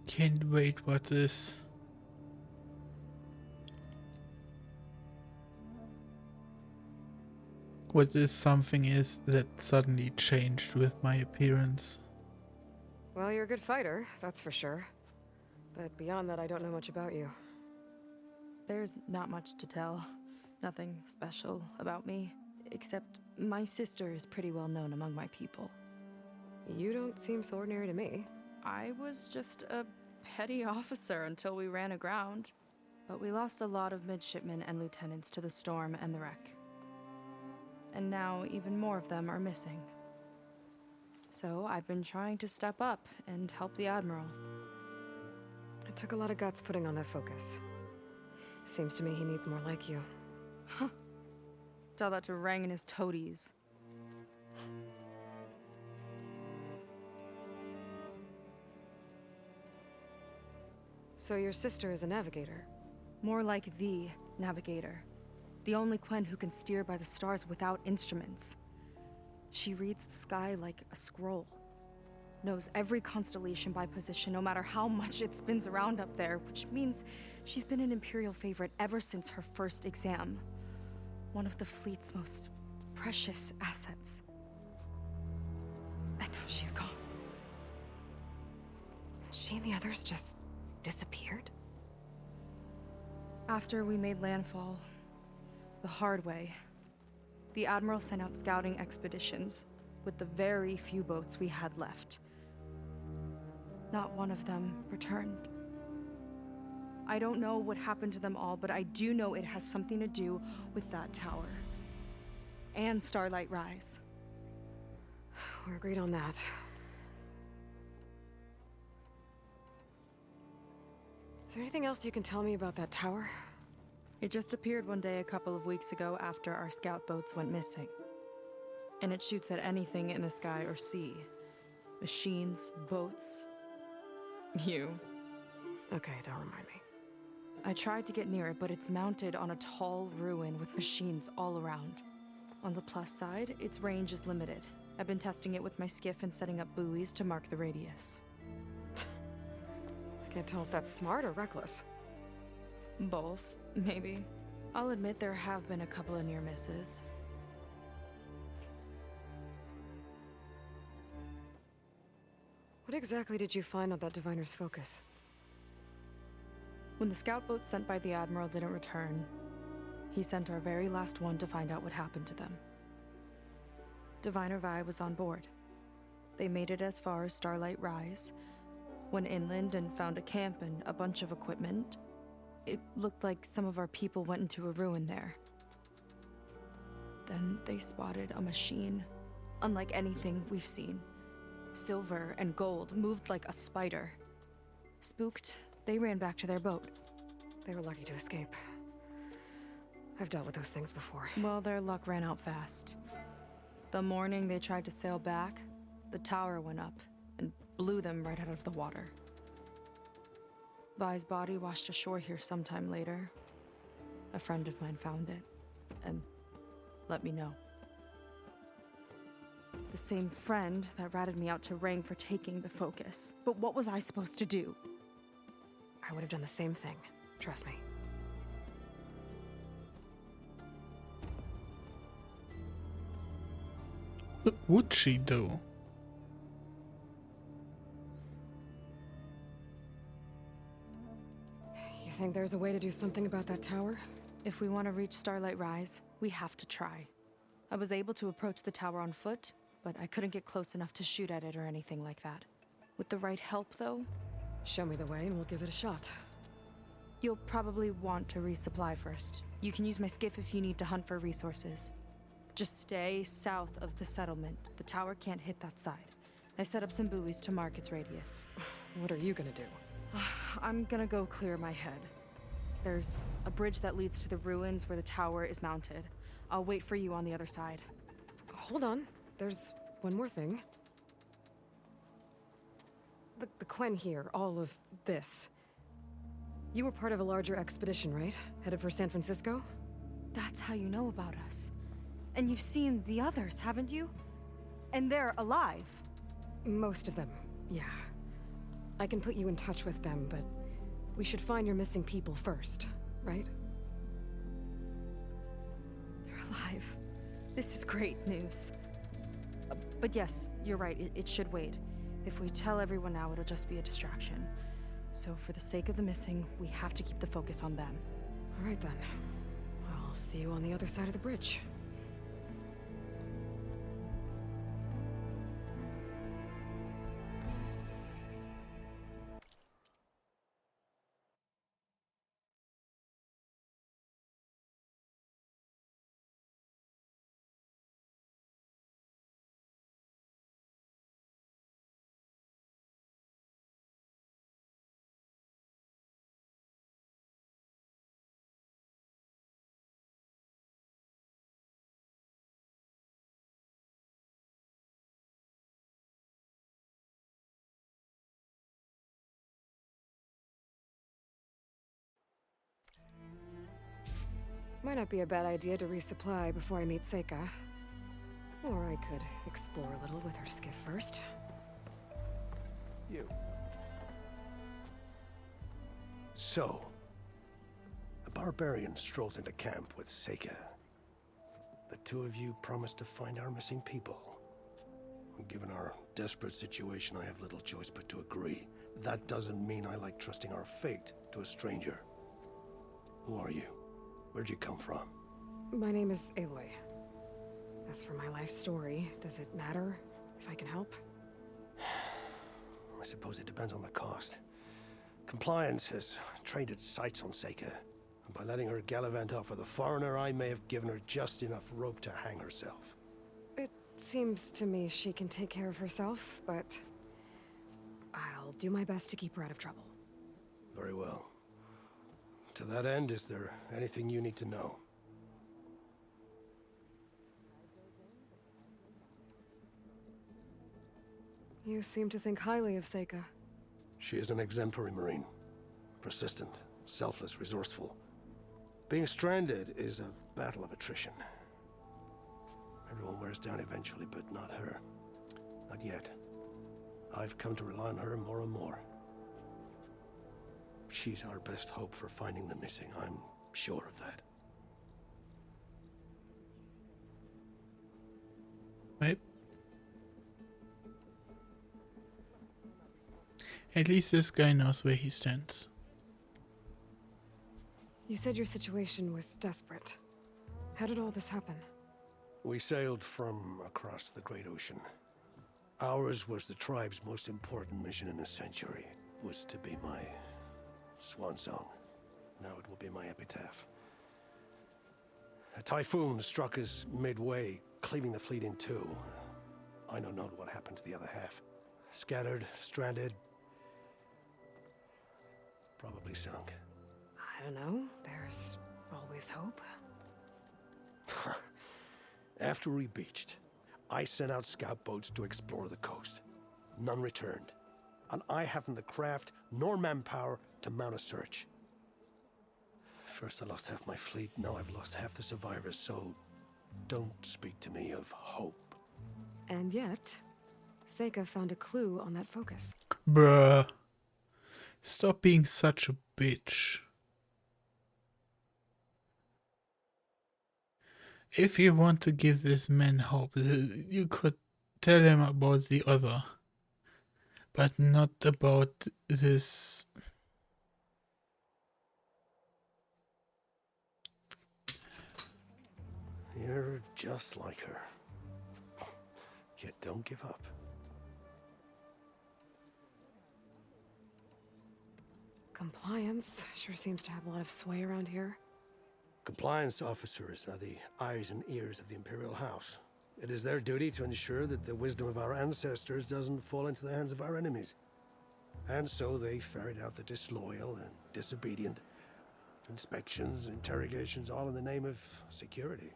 Can't wait what this. What this something is that suddenly changed with my appearance. Well, you're a good fighter, that's for sure. But beyond that, I don't know much about you. There's not much to tell. Nothing special about me, except my sister is pretty well known among my people. You don't seem so ordinary to me. I was just a petty officer until we ran aground. But we lost a lot of midshipmen and lieutenants to the storm and the wreck. And now even more of them are missing. So I've been trying to step up and help the Admiral. It took a lot of guts putting on that focus. Seems to me he needs more like you. Huh. Tell that to Rang and his toadies. So your sister is a navigator? More like the navigator. The only Quen who can steer by the stars without instruments. She reads the sky like a scroll. Knows every constellation by position, no matter how much it spins around up there, which means she's been an Imperial favorite ever since her first exam. One of the fleet's most precious assets. And now she's gone. She and the others just disappeared? After we made landfall, the hard way, the Admiral sent out scouting expeditions with the very few boats we had left. Not one of them returned. I don't know what happened to them all, but I do know it has something to do with that tower. And Starlight Rise. We're agreed on that. Is there anything else you can tell me about that tower? It just appeared one day a couple of weeks ago after our scout boats went missing. And it shoots at anything in the sky or sea. Machines, boats. You. Okay, don't remind me. I tried to get near it, but it's mounted on a tall ruin with machines all around. On the plus side, its range is limited. I've been testing it with my skiff and setting up buoys to mark the radius. I can't tell if that's smart or reckless. Both, maybe. I'll admit there have been a couple of near misses. What exactly did you find on that diviner's focus? When the scout boat sent by the Admiral didn't return, he sent our very last one to find out what happened to them. Diviner Vi was on board. They made it as far as Starlight Rise, went inland and found a camp and a bunch of equipment. It looked like some of our people went into a ruin there. Then they spotted a machine, unlike anything we've seen. Silver and gold, moved like a spider. Spooked, they ran back to their boat. They were lucky to escape. I've dealt with those things before. Well, their luck ran out fast. The morning they tried to sail back, the tower went up and blew them right out of the water. Vi's body washed ashore here sometime later. A friend of mine found it and let me know. The same friend that ratted me out to Rang for taking the focus. But what was I supposed to do? I would have done the same thing. Trust me. What would she do? You think there's a way to do something about that tower? If we want to reach Starlight Rise, we have to try. I was able to approach the tower on foot, but I couldn't get close enough to shoot at it or anything like that. With the right help, though, Show me the way and we'll give it a shot. you'll probably want to resupply first. You can use my skiff if you need to hunt for resources. Just stay south of the settlement. The tower can't hit that side. I set up some buoys to mark its radius. What are you gonna do? I'm gonna go clear my head. There's a bridge that leads to the ruins where the tower is mounted. I'll wait for you on the other side. Hold on. There's one more thing. The Quen here, all of this. You were part of a larger expedition, right? Headed for San Francisco? That's how you know about us. And you've seen the others, haven't you? And they're alive. Most of them, yeah. I can put you in touch with them, but we should find your missing people first, right? They're alive. This is great news. But yes, you're right, it should wait. If we tell everyone now, it'll just be a distraction. So for the sake of the missing, we have to keep the focus on them. All right then. I'll see you on the other side of the bridge. Might not be a bad idea to resupply before I meet Seika. Or I could explore a little with her skiff first. You. So, a barbarian strolls into camp with Seika. The two of you promised to find our missing people. Given our desperate situation, I have little choice but to agree. That doesn't mean I like trusting our fate to a stranger. Who are you? Where'd you come from? My name is Aloy. As for my life story, does it matter if I can help? I suppose it depends on the cost. Compliance has trained its sights on Seika, and by letting her gallivant off with a foreigner, I may have given her just enough rope to hang herself. It seems to me she can take care of herself, but I'll do my best to keep her out of trouble. Very well. To that end, is there anything you need to know? You seem to think highly of Seika. She is an exemplary Marine. Persistent, selfless, resourceful. Being stranded is a battle of attrition. Everyone wears down eventually, but not her. Not yet. I've come to rely on her more and more. She's our best hope for finding the missing, I'm sure of that. Right. At least this guy knows where he stands. You said your situation was desperate. How did all this happen? We sailed from across the Great Ocean. Ours was the tribe's most important mission in a century. It was to be my swan song. Now it will be my epitaph. A typhoon struck us midway, cleaving the fleet in two. I know not what happened to the other half. Scattered, stranded, probably sunk. I don't know. There's always hope. After we beached, I sent out scout boats to explore the coast. None returned. And I haven't the craft nor manpower to mount a search. First I lost half my fleet, now I've lost half the survivors, so don't speak to me of hope. And yet, Seika found a clue on that focus. Bruh. Stop being such a bitch. If you want to give this man hope, you could tell him about the other. But not about this. You're just like her. Yet don't give up. Compliance sure seems to have a lot of sway around here. Compliance officers are the eyes and ears of the Imperial House. It is their duty to ensure that the wisdom of our ancestors doesn't fall into the hands of our enemies. And so they ferret out the disloyal and disobedient. Inspections, interrogations, all in the name of security.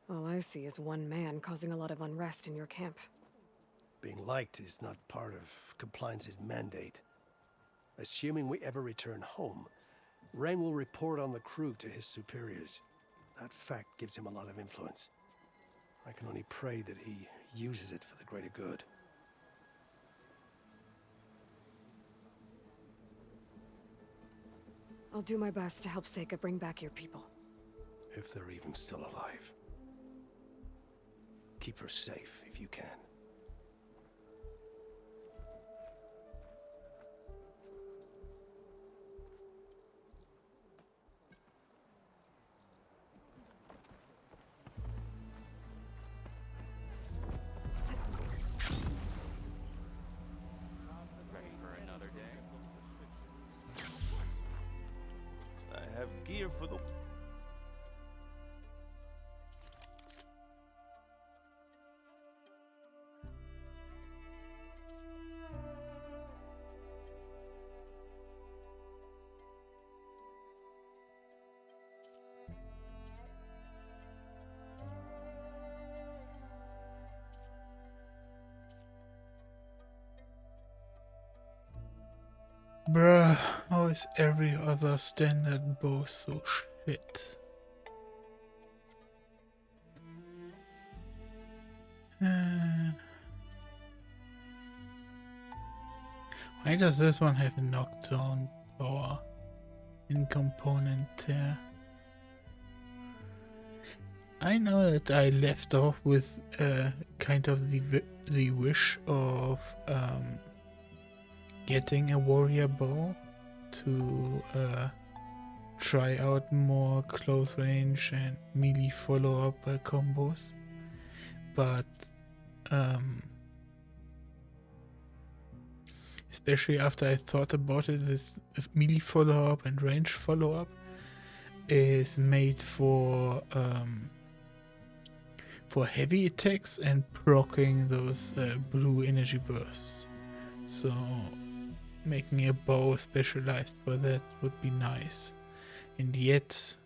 All I see is one man causing a lot of unrest in your camp. Being liked is not part of Compliance's mandate. Assuming we ever return home, Rain will report on the crew to his superiors. That fact gives him a lot of influence. I can only pray that he uses it for the greater good. I'll do my best to help Seika bring back your people. If they're even still alive. Keep her safe if you can. Ready for another day? I have gear for the... Bruh, how is every other standard bow so shit? Why does this one have knockdown power in component tear? I know that I left off with kind of the wish of getting a warrior bow to try out more close range and melee follow-up combos, but especially after I thought about it, this melee follow-up and range follow-up is made for heavy attacks and proccing those blue energy bursts. So making a bow specialized for that would be nice. And yet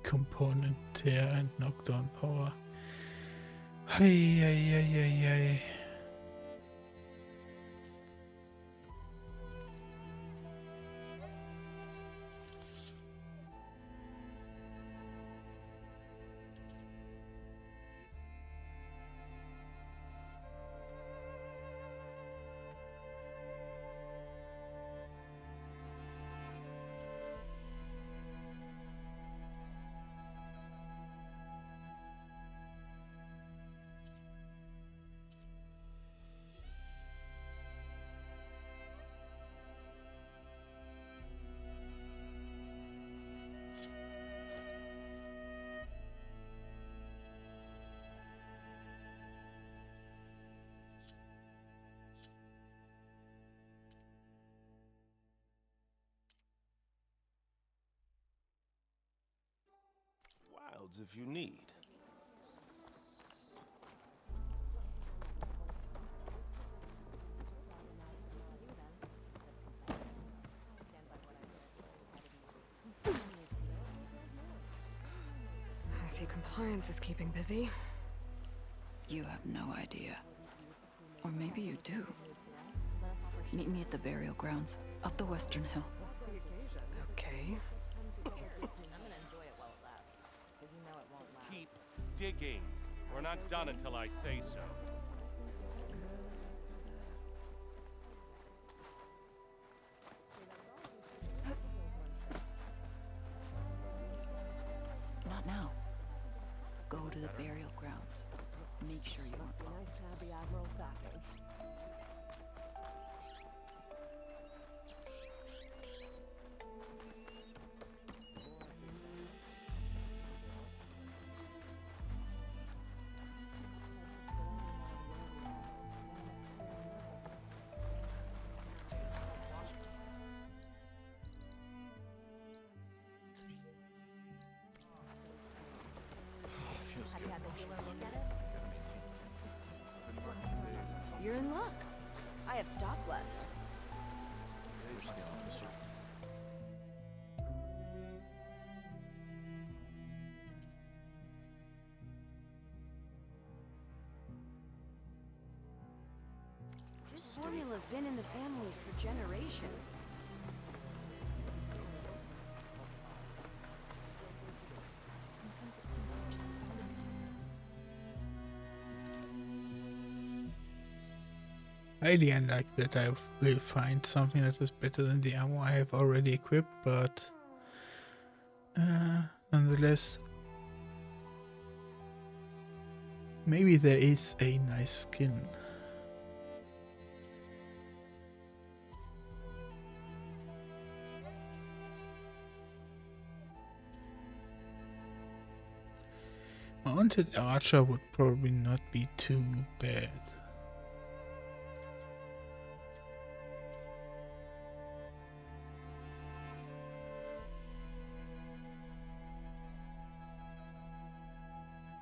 component tear and knockdown power. Hey. Wilds if you need. I see compliance is keeping busy. You have no idea. Or maybe you do. Meet me at the burial grounds, up the western hill. Okay. Keep digging. We're not done until I say so. Not now. Go to the burial grounds. Make sure you aren't followed. You're in luck. I have stock left. This formula's been in the family for generations. Highly unlikely that I will find something that is better than the ammo I have already equipped, but nonetheless, maybe there is a nice skin. Mounted archer would probably not be too bad.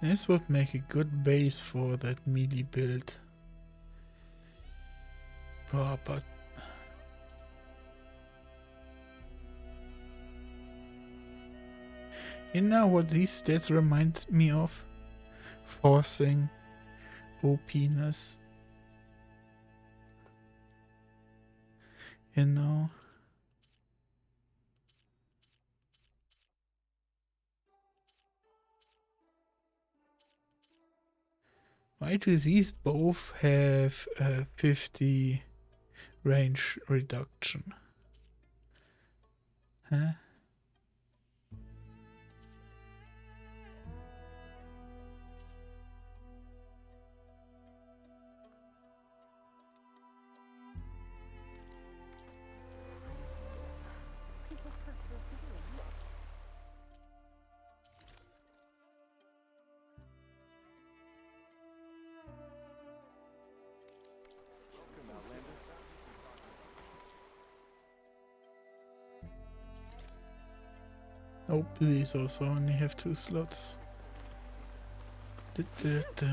This would make a good base for that melee build. Oh, but you know what these stats remind me of? Forcing, OPness. You know? Why do these both have 50 range reduction? Huh? Nope, these also only have 2 slots. Da, da, da.